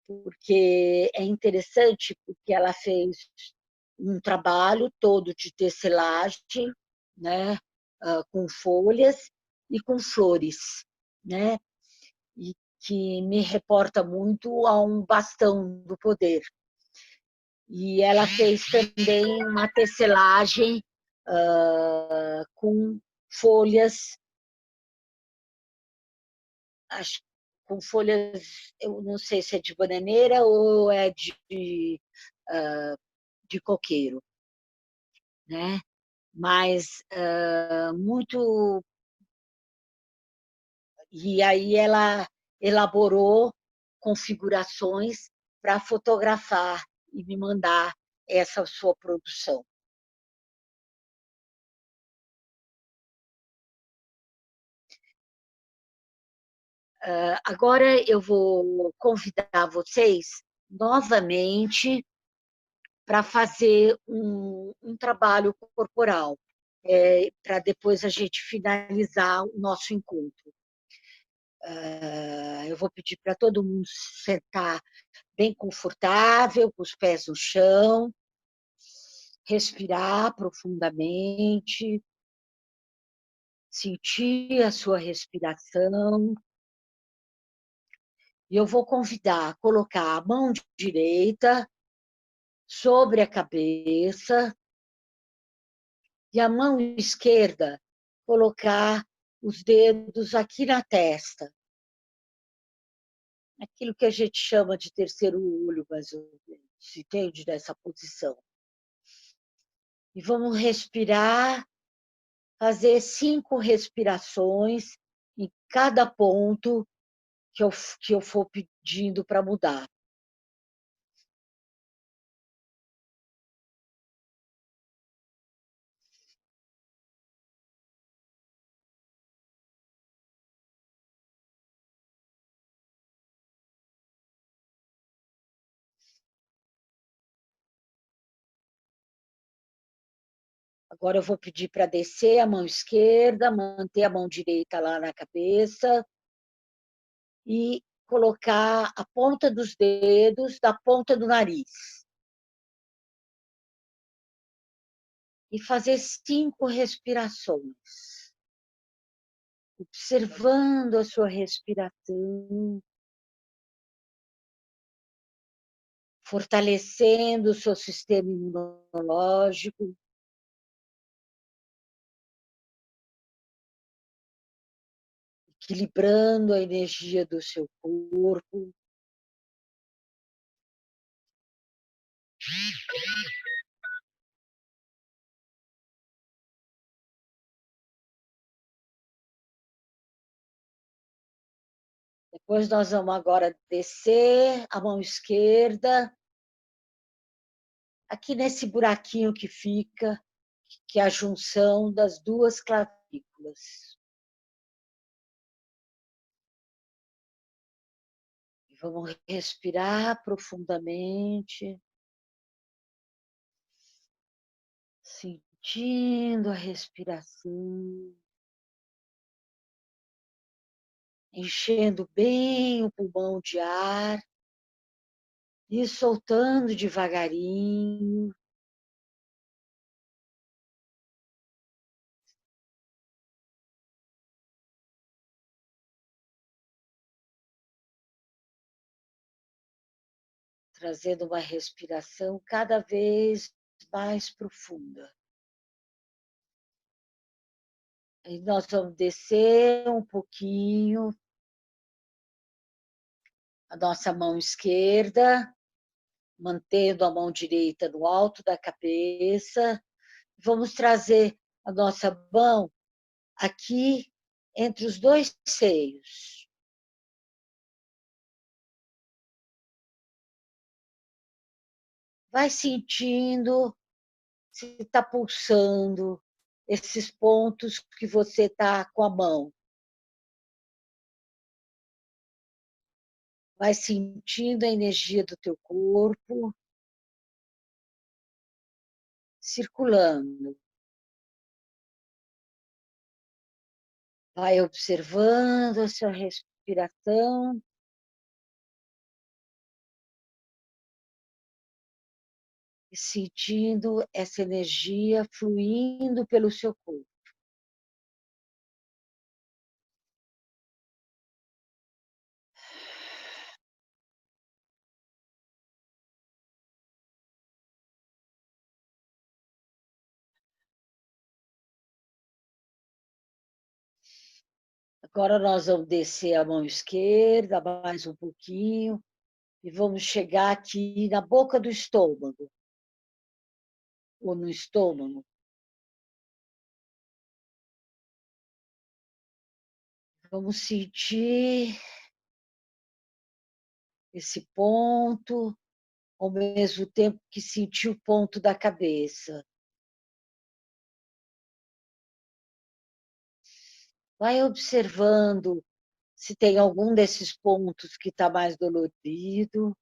porque é interessante, porque ela fez um trabalho todo de tecelagem, né, com folhas e com flores, né, e que me reporta muito a um bastão do poder. E ela fez também uma tecelagem com folhas, acho, com folhas, eu não sei se é de bananeira ou é de coqueiro, né? Mas muito. E aí ela elaborou configurações para fotografar e me mandar essa sua produção. Agora eu vou convidar vocês novamente para fazer um trabalho corporal, para depois a gente finalizar o nosso encontro. Eu vou pedir para todo mundo sentar bem confortável, com os pés no chão, respirar profundamente, sentir a sua respiração. E eu vou convidar a colocar a mão direita sobre a cabeça e a mão esquerda colocar os dedos aqui na testa. Aquilo que a gente chama de terceiro olho, mais ou menos, se entende dessa posição. E vamos respirar, fazer 5 respirações em cada ponto que eu for pedindo para mudar. Agora eu vou pedir para descer a mão esquerda, manter a mão direita lá na cabeça e colocar a ponta dos dedos da ponta do nariz. E fazer 5 respirações, observando a sua respiração, fortalecendo o seu sistema imunológico, equilibrando a energia do seu corpo. Depois nós vamos agora descer a mão esquerda, aqui nesse buraquinho que fica, que é a junção das 2 clavículas. Vamos respirar profundamente, sentindo a respiração, enchendo bem o pulmão de ar e soltando devagarinho. Trazendo uma respiração cada vez mais profunda. E nós vamos descer um pouquinho a nossa mão esquerda, mantendo a mão direita no alto da cabeça. Vamos trazer a nossa mão aqui entre os 2 seios. Vai sentindo se está pulsando esses pontos que você está com a mão. Vai sentindo a energia do teu corpo circulando. Vai observando a sua respiração. E sentindo essa energia fluindo pelo seu corpo. Agora nós vamos descer a mão esquerda, mais um pouquinho, e vamos chegar aqui na boca do estômago, ou no estômago. Vamos sentir esse ponto, ao mesmo tempo que sentir o ponto da cabeça. Vai observando se tem algum desses pontos que está mais dolorido.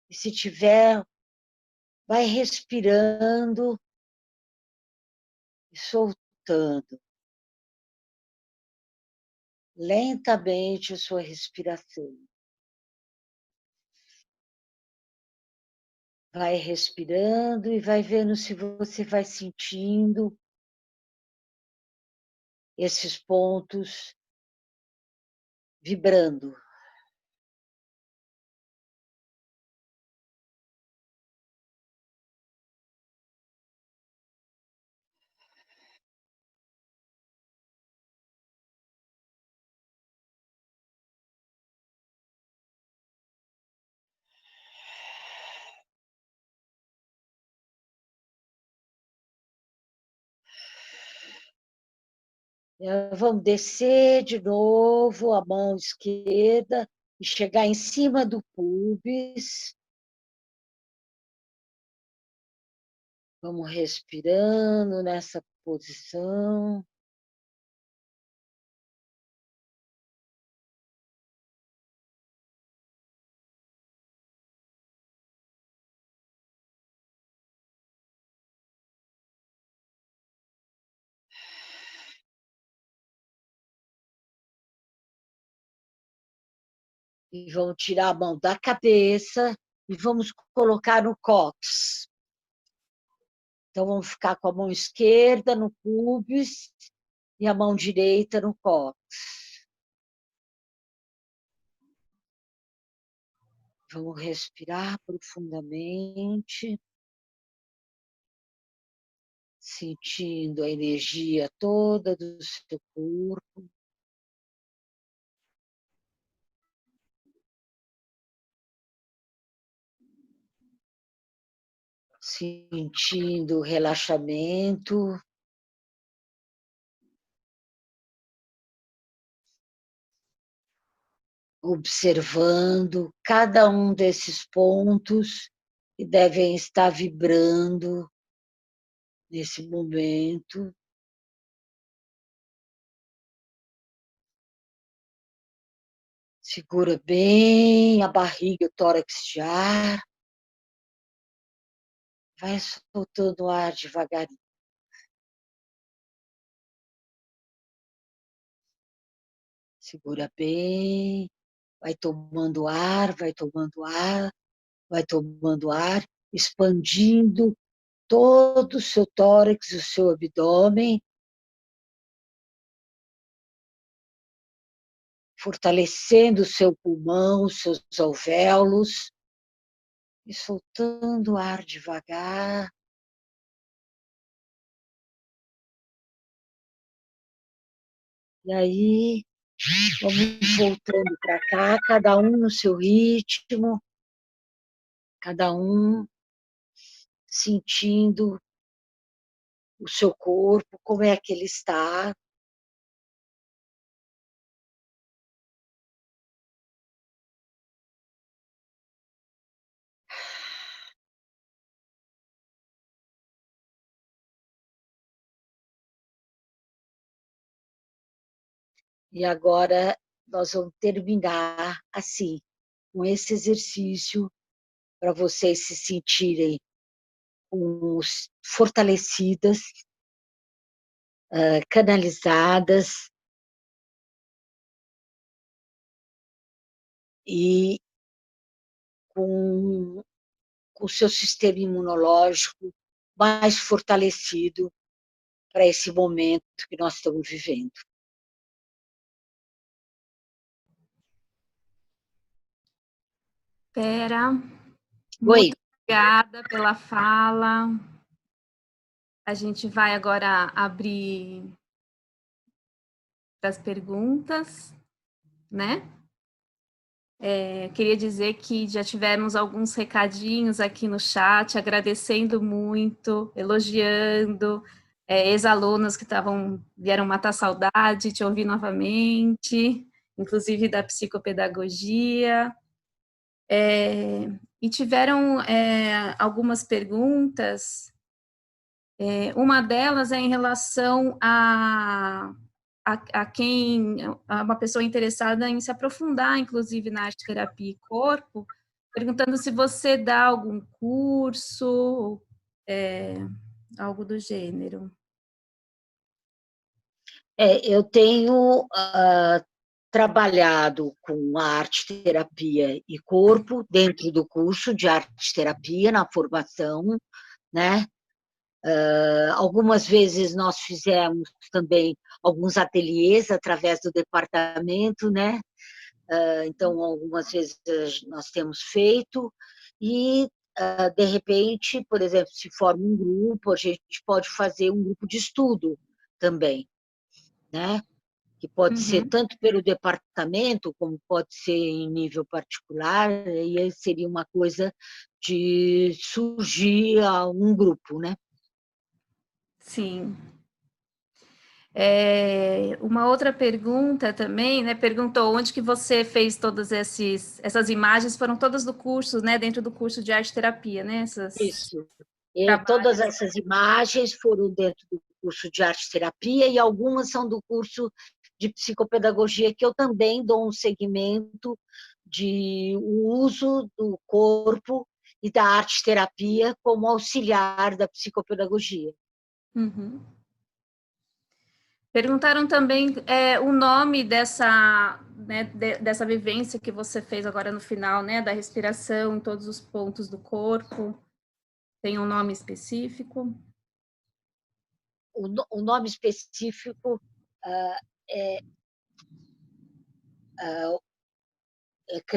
E se tiver, vai respirando e soltando lentamente a sua respiração. Vai respirando e vai vendo se você vai sentindo esses pontos vibrando. Vamos descer de novo a mão esquerda e chegar em cima do pubis. Vamos respirando nessa posição. E vamos tirar a mão da cabeça e vamos colocar no cóccix. Então, vamos ficar com a mão esquerda no pubis e a mão direita no cóccix. Vamos respirar profundamente, sentindo a energia toda do seu corpo. Sentindo o relaxamento. Observando cada um desses pontos que devem estar vibrando nesse momento. Segura bem a barriga, o tórax de ar. Vai soltando o ar devagarinho. Segura bem, vai tomando ar, vai tomando ar, vai tomando ar, expandindo todo o seu tórax, o seu abdômen, fortalecendo o seu pulmão, os seus alvéolos, e soltando o ar devagar. E aí, vamos voltando para cá, cada um no seu ritmo, cada um sentindo o seu corpo, como é que ele está. E agora nós vamos terminar assim, com esse exercício, para vocês se sentirem fortalecidas canalizadas e com o seu sistema imunológico mais fortalecido para esse momento que nós estamos vivendo. Vera, Oi. muito obrigada pela fala. A gente vai agora abrir para as perguntas, né? Queria dizer que já tivemos alguns recadinhos aqui no chat, agradecendo muito, elogiando, ex-alunos que vieram matar saudade, te ouvir novamente, inclusive da psicopedagogia. E tiveram algumas perguntas. Uma delas é em relação a uma pessoa interessada em se aprofundar, inclusive, na arte terapia e corpo, perguntando se você dá algum curso, algo do gênero. Eu tenho trabalhado com arte terapia e corpo dentro do curso de arte terapia na formação, né? Algumas vezes nós fizemos também alguns ateliês através do departamento, né? Então, algumas vezes nós temos feito e, de repente, por exemplo, se forma um grupo, a gente pode fazer um grupo de estudo também, né? Que pode ser tanto pelo departamento, como pode ser em nível particular, e aí seria uma coisa de surgir um grupo, né? Sim. Uma outra pergunta também, né? Perguntou onde que você fez todas essas imagens, foram todas do curso, né? Dentro do curso de arte terapia, né? Isso. Todas essas imagens foram dentro do curso de arte terapia e algumas são do curso de psicopedagogia, que eu também dou um segmento de uso do corpo e da arte terapia como auxiliar da psicopedagogia. Uhum. Perguntaram também o nome dessa, né, dessa vivência que você fez agora no final, né, da respiração em todos os pontos do corpo. Tem um nome específico? O nome específico é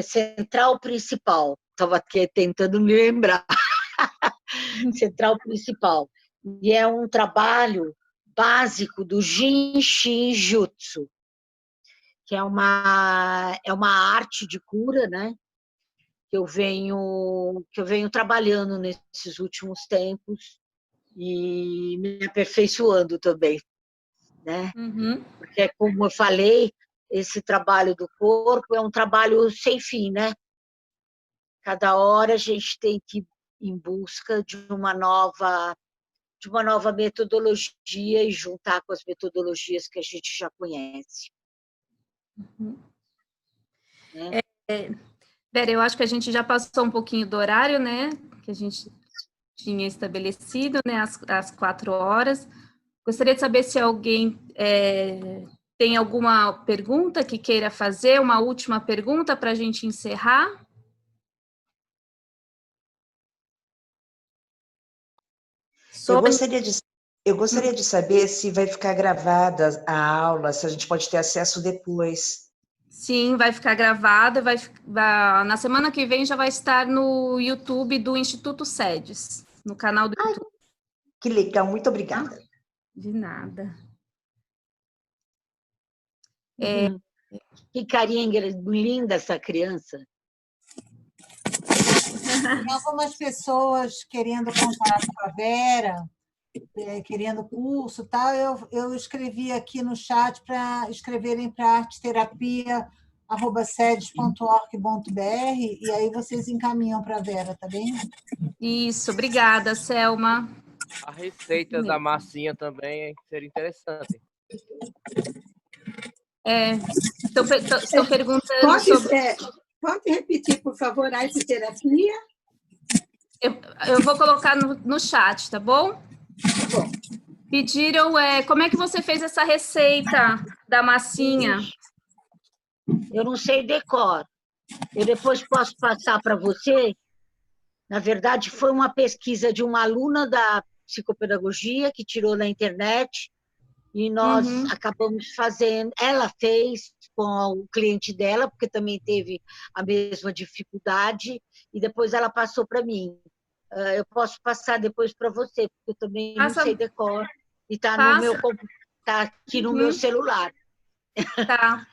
Central Principal. Estava aqui tentando me lembrar. Central Principal. E é um trabalho básico do Jin Shin Jutsu, que é uma arte de cura, né? Que eu venho trabalhando nesses últimos tempos e me aperfeiçoando também, né? Uhum. Porque, como eu falei, esse trabalho do corpo é um trabalho sem fim, né? Cada hora a gente tem que ir em busca de uma nova metodologia e juntar com as metodologias que a gente já conhece. Uhum. Né? Vera, eu acho que a gente já passou um pouquinho do horário, né? Que a gente tinha estabelecido, né? Às 4 horas. Gostaria de saber se alguém tem alguma pergunta que queira fazer, uma última pergunta para a gente encerrar. Eu gostaria de saber se vai ficar gravada a aula, se a gente pode ter acesso depois. Sim, vai ficar gravada, na semana que vem já vai estar no YouTube do Instituto SEDES, no canal do YouTube. Que legal, muito obrigada. De nada. Que carinha linda essa criança. Tem algumas pessoas querendo contato com a Vera, querendo curso, tal. Eu escrevi aqui no chat para escreverem para arteterapia@sedes.org.br e aí vocês encaminham para a Vera, tá bem? Isso, obrigada, Selma. A receita da massinha também seria interessante. Estão perguntando sobre... Pode repetir, por favor, a arte terapia? Eu vou colocar no chat, tá bom? Tá bom. Pediram, como é que você fez essa receita da massinha? Eu não sei decor. Eu depois posso passar para você. Na verdade, foi uma pesquisa de uma aluna da psicopedagogia que tirou na internet e nós acabamos fazendo. Ela fez com o cliente dela, porque também teve a mesma dificuldade, e depois ela passou para mim. Eu posso passar depois para você, porque eu também não sei decor. E está aqui no meu celular. Tá.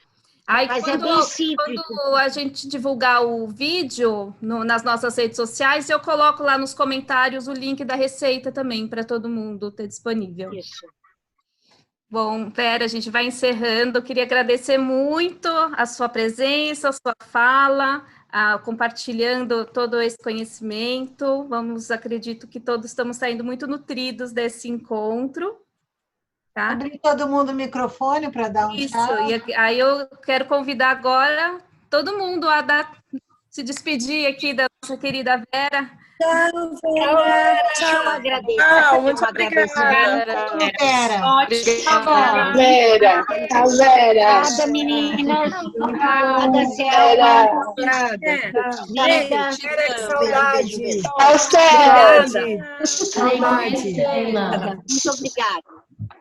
Aí, Mas é bem simples. Quando a gente divulgar o vídeo nas nossas redes sociais, eu coloco lá nos comentários o link da receita também, para todo mundo ter disponível. Isso. Bom, Vera, a gente vai encerrando. Eu queria agradecer muito a sua presença, a sua fala, compartilhando todo esse conhecimento. Acredito que todos estamos saindo muito nutridos desse encontro. Tá? Abrir todo mundo o microfone para dar um tchau. Isso, e aí eu quero convidar agora todo mundo a se despedir aqui da nossa querida Vera. Tchau, Vera. Tchau, agradeço. Muito obrigada. Vera. Obrigada, Vera. Tchau, Vera. Obrigada, meninas. Obrigada, Vera, Célia. saudade. Tchau, Célia. Muito obrigada.